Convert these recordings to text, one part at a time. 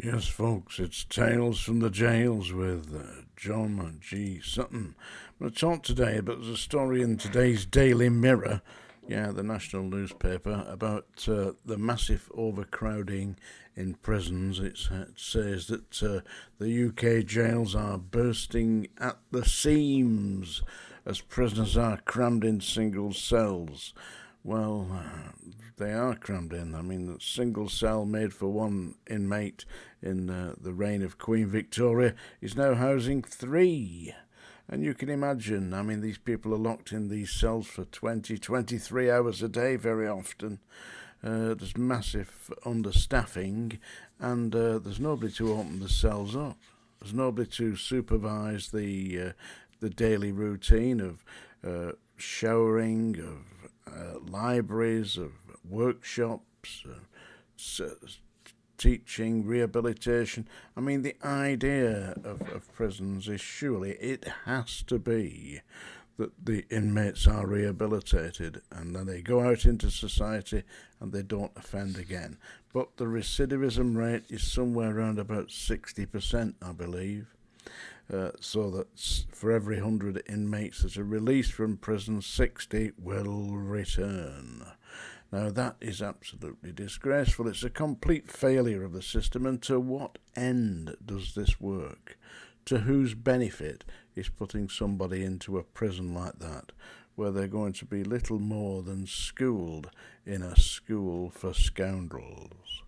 Yes, folks, it's Tales from the Jails with John G. Sutton. I'm going to talk today about a story in today's Daily Mirror, the national newspaper, about the massive overcrowding in prisons. It says that the UK jails are bursting at the seams as prisoners are crammed in single cells. Well, they are crammed in. I mean, the single cell made for one inmate in the reign of Queen Victoria is now housing three. And you can imagine, I mean, these people are locked in these cells for 20, 23 hours a day very often. There's massive understaffing, and there's nobody to open the cells up. There's nobody to supervise the daily routine of showering, of libraries, of workshops, teaching, rehabilitation. I mean, the idea of prisons is surely, it has to be that the inmates are rehabilitated and then they go out into society and they don't offend again. But the recidivism rate is somewhere around about 60%, I believe. So that for every 100 inmates that are released from prison, 60 will return. Now, that is absolutely disgraceful. It's a complete failure of the system. And to what end does this work? To whose benefit is putting somebody into a prison like that, where they're going to be little more than schooled in a school for scoundrels?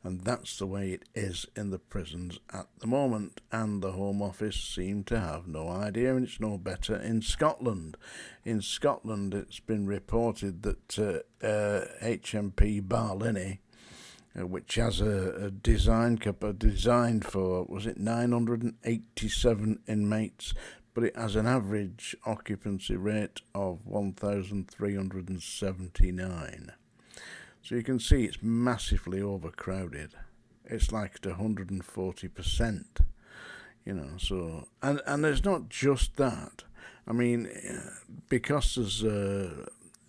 And that's the way it is in the prisons at the moment. And the Home Office seem to have no idea, and it's no better in Scotland. In Scotland, it's been reported that HMP BARLINNIE, which has a design designed for, was it 987 inmates, but it has an average occupancy rate of 1,379. So you can see it's massively overcrowded. It's like at 140%, so, and there's not just that. I mean, because there's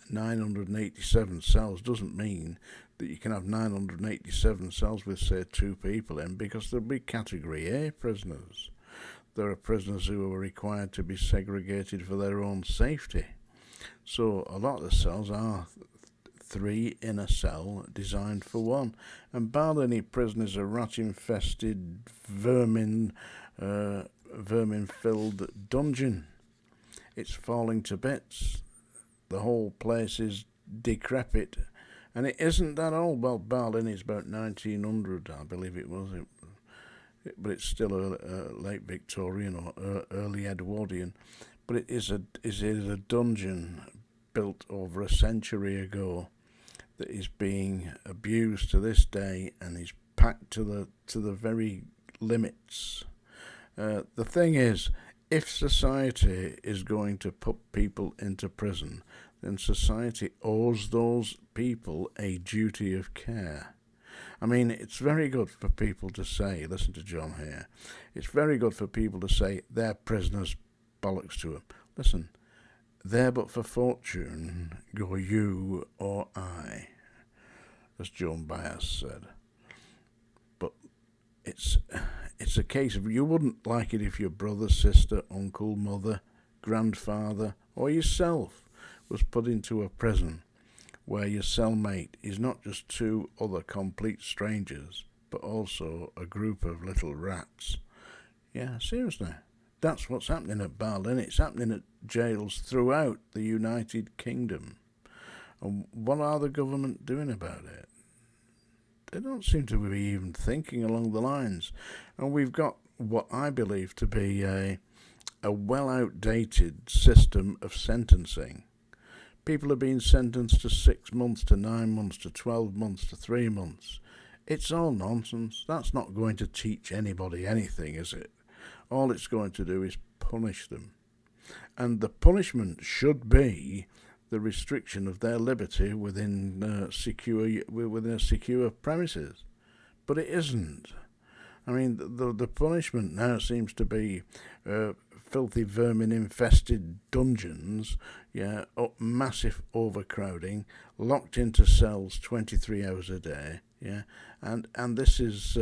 987 cells doesn't mean that you can have 987 cells with, say, two people in, because there'll be Category A prisoners. There are prisoners who are required to be segregated for their own safety. So a lot of the cells are three in a cell designed for one. And Barlinnie prison is a rat-infested, vermin-filled dungeon. It's falling to bits. The whole place is decrepit. And it isn't that old. Well, Barlinnie is about 1900, I believe it was. But it's still a late Victorian or early Edwardian. But it is a dungeon built over a century ago that is being abused to this day and is packed to the very limits. The thing is, if society is going to put people into prison, then society owes those people a duty of care. I mean, it's very good for people to say, listen to John here, it's very good for people to say they're prisoners, bollocks to them. Listen, there but for fortune go you or I, as Joan Baez said. But it's a case of, you wouldn't like it if your brother, sister, uncle, mother, grandfather, or yourself was put into a prison where your cellmate is not just two other complete strangers, but also a group of little rats. Yeah, seriously. That's what's happening at Berlin. It's happening at jails throughout the United Kingdom. And what are the government doing about it? They don't seem to be even thinking along the lines. And we've got what I believe to be a well outdated system of sentencing. People are being sentenced to 6 months, to 9 months, to 12 months, to 3 months. It's all nonsense. That's not going to teach anybody anything, is it? All it's going to do is punish them. And the punishment should be the restriction of their liberty within a secure premises. But it isn't. I mean, the punishment now seems to be filthy vermin-infested dungeons, massive overcrowding, locked into cells 23 hours a day, and this is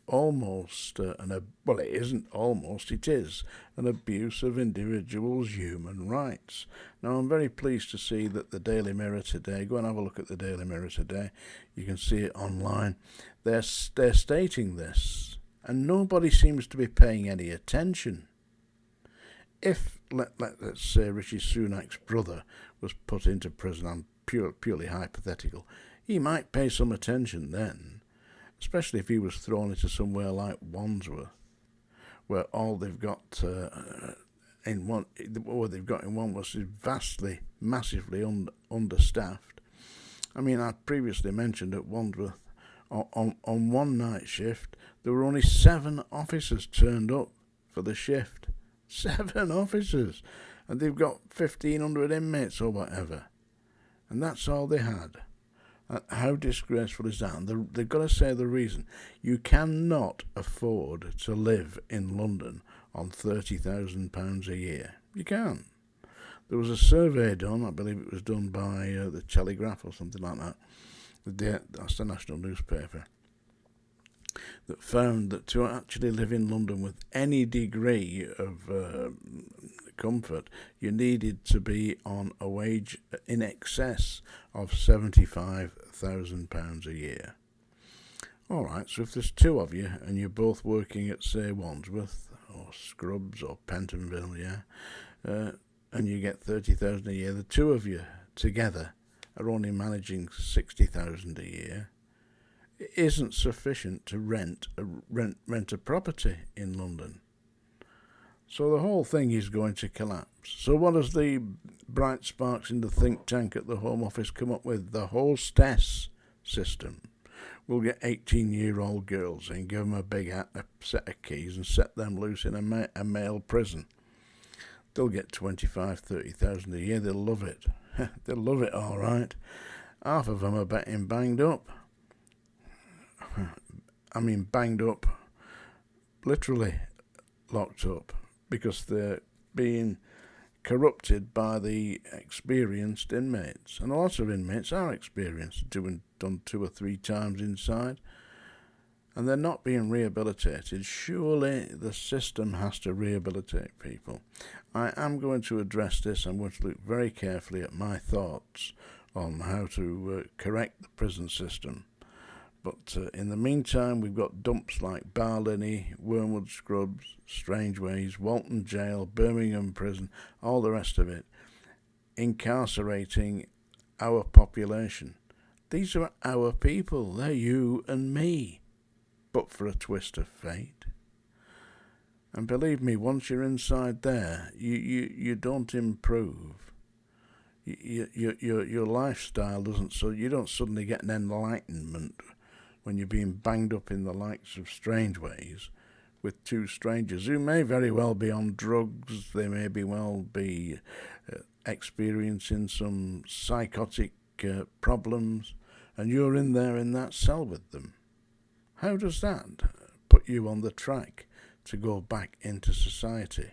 almost well, it isn't almost, it is an abuse of individuals' human rights. Now, I'm very pleased to see that the Daily Mirror today, go and have a look at the Daily Mirror today, you can see it online, they're stating this, and nobody seems to be paying any attention. If, let's say, Rishi Sunak's brother was put into prison, I'm purely hypothetical, he might pay some attention then, especially if he was thrown into somewhere like Wandsworth, where all they've got in Wandsworth is vastly, massively understaffed. I mean, I previously mentioned at Wandsworth, on one night shift, there were only 7 officers turned up for the shift. 7 officers, and they've got 1,500 inmates or whatever, and that's all they had. How disgraceful is that? And they've got to say the reason. You cannot afford to live in London on £30,000 a year. You can't. There was a survey done, I believe it was done by the Telegraph or something like that. That's the national newspaper, that found that to actually live in London with any degree of comfort, you needed to be on a wage in excess of £75,000 a year. All right, so if there's 2 of you and you're both working at, say, Wandsworth or Scrubs or Pentonville, and you get £30,000 a year, the 2 of you together are only managing £60,000 a year. It isn't sufficient to rent a property in London. So the whole thing is going to collapse. So what does the bright sparks in the think tank at the Home Office come up with? The hostess system. We'll get 18-year-old girls and give them a big set of keys and set them loose in a male prison. They'll get 25,000, 30,000 a year. They'll love it. They'll love it, all right. Half of them are getting banged up. I mean, banged up, literally locked up, because they're being corrupted by the experienced inmates. And a lot of inmates are experienced, done 2 or 3 times inside, and they're not being rehabilitated. Surely the system has to rehabilitate people. I am going to address this. I'm going to look very carefully at my thoughts on how to correct the prison system. But in the meantime, we've got dumps like BARLINNIE, Wormwood Scrubs, Strangeways, Walton Jail, Birmingham Prison, all the rest of it, incarcerating our population. These are our people. They're you and me, but for a twist of fate. And believe me, once you're inside there, you don't improve. Your lifestyle doesn't, so you don't suddenly get an enlightenment when you're being banged up in the likes of Strangeways with 2 strangers who may very well be on drugs, they may be experiencing some psychotic problems, and you're in there in that cell with them. How does that put you on the track to go back into society?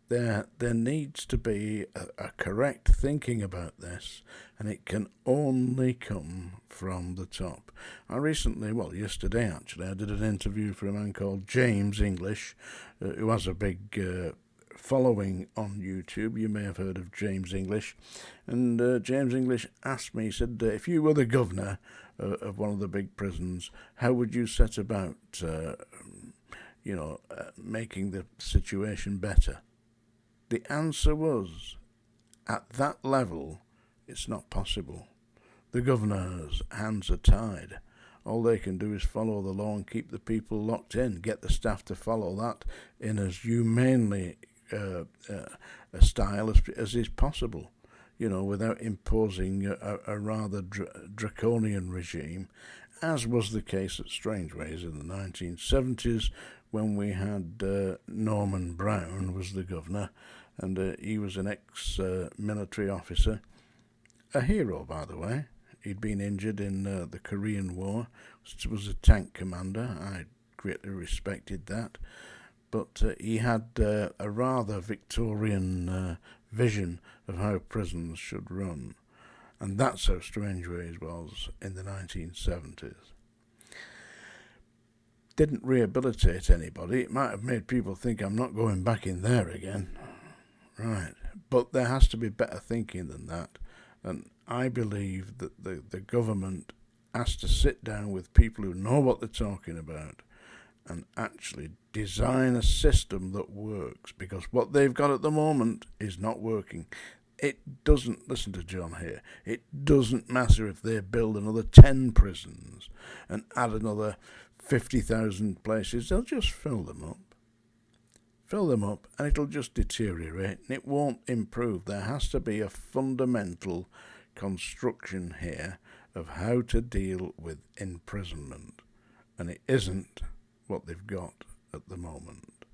There needs to be a correct thinking about this, and it can only come from the top. I recently, yesterday actually, I did an interview for a man called James English, who has a big following on YouTube. You may have heard of James English. And James English asked me, he said, if you were the governor of one of the big prisons, how would you set about, making the situation better? The answer was, at that level, it's not possible. The governor's hands are tied. All they can do is follow the law and keep the people locked in, get the staff to follow that in as humanely a style as is possible, without imposing a rather draconian regime, as was the case at Strangeways in the 1970s when we had Norman Brown was the governor, and he was an ex-military officer, a hero, by the way. He'd been injured in the Korean War, was a tank commander. I greatly respected that. But he had a rather Victorian vision of how prisons should run. And that's how Strangeways was in the 1970s. didn't rehabilitate anybody. It might have made people think I'm not going back in there again. Right. But there has to be better thinking than that. And I believe that the government has to sit down with people who know what they're talking about and actually design a system that works, because what they've got at the moment is not working. It doesn't, listen to John here, it doesn't matter if they build another 10 prisons and add another 50,000 places, they'll just fill them up. Fill them up and it'll just deteriorate and it won't improve. There has to be a fundamental construction here of how to deal with imprisonment, and it isn't what they've got at the moment.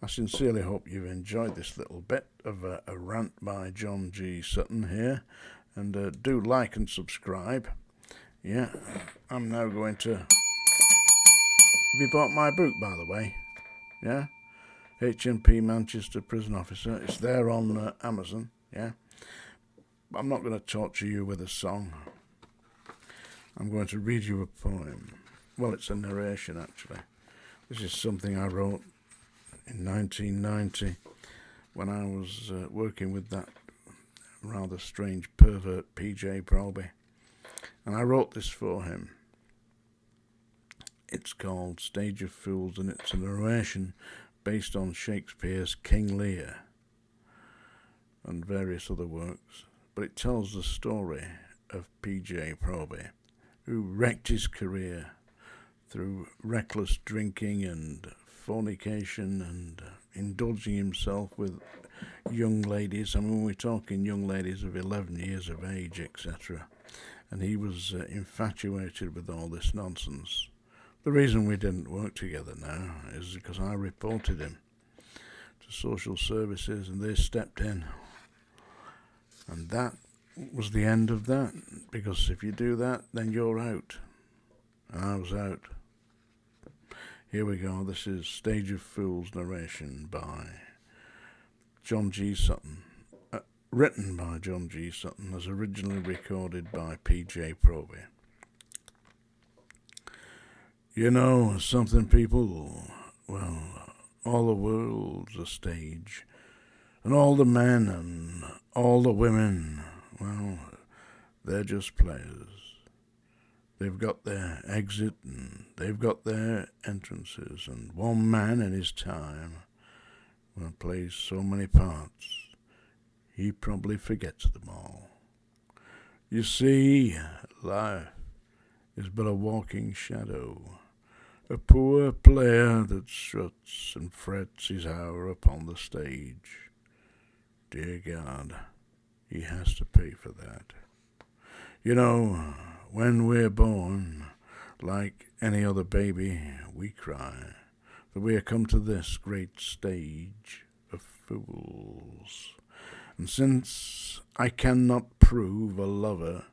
I sincerely hope you've enjoyed this little bit of a rant by John G. Sutton here, and do like and subscribe. Yeah, I'm now going to... Have you bought my book, by the way? Yeah? HMP Manchester Prison Officer. It's there on Amazon, yeah? I'm not going to torture you with a song. I'm going to read you a poem. Well, it's a narration, actually. This is something I wrote in 1990 when I was working with that rather strange pervert PJ Proby. And I wrote this for him. It's called Stage of Fools, and it's a narration based on Shakespeare's King Lear and various other works. But it tells the story of PJ Proby, who wrecked his career through reckless drinking and fornication and indulging himself with young ladies. I mean, we're talking young ladies of 11 years of age, etc. And he was infatuated with all this nonsense. The reason we didn't work together now is because I reported him to social services and they stepped in. And that was the end of that, because if you do that, then you're out. And I was out. Here we go. This is Stage of Fools narration by John G. Sutton. Written by John G. Sutton, as originally recorded by P.J. Proby. You know something, people? Well, all the world's a stage. And all the men and all the women, well, they're just players. They've got their exit and they've got their entrances, and one man in his time, well, plays so many parts, he probably forgets them all. You see, life is but a walking shadow, a poor player that struts and frets his hour upon the stage. Dear God, he has to pay for that. You know, when we're born, like any other baby, we cry that we are come to this great stage of fools. And since I cannot prove a lover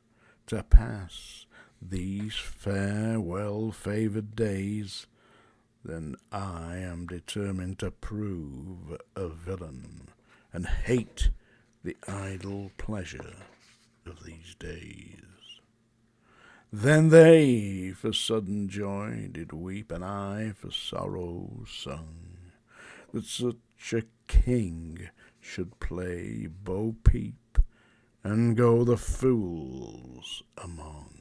to pass these fair, well-favoured days, then I am determined to prove a villain and hate the idle pleasure of these days. Then they for sudden joy did weep, and I for sorrow sung, that such a king should play Bo Peep and go the fools among.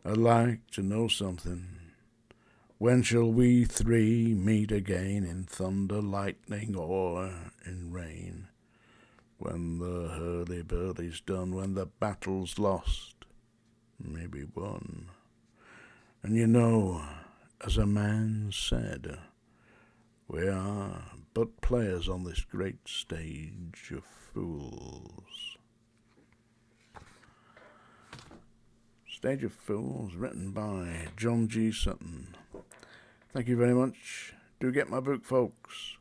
I'd like to know something. When shall we three meet again, in thunder, lightning, or in rain? When the hurly-burly's done, when the battle's lost, maybe won. And you know, as a man said, we are but players on this great stage of fools. Stage of Fools, written by John G. Sutton. Thank you very much. Do get my book, folks.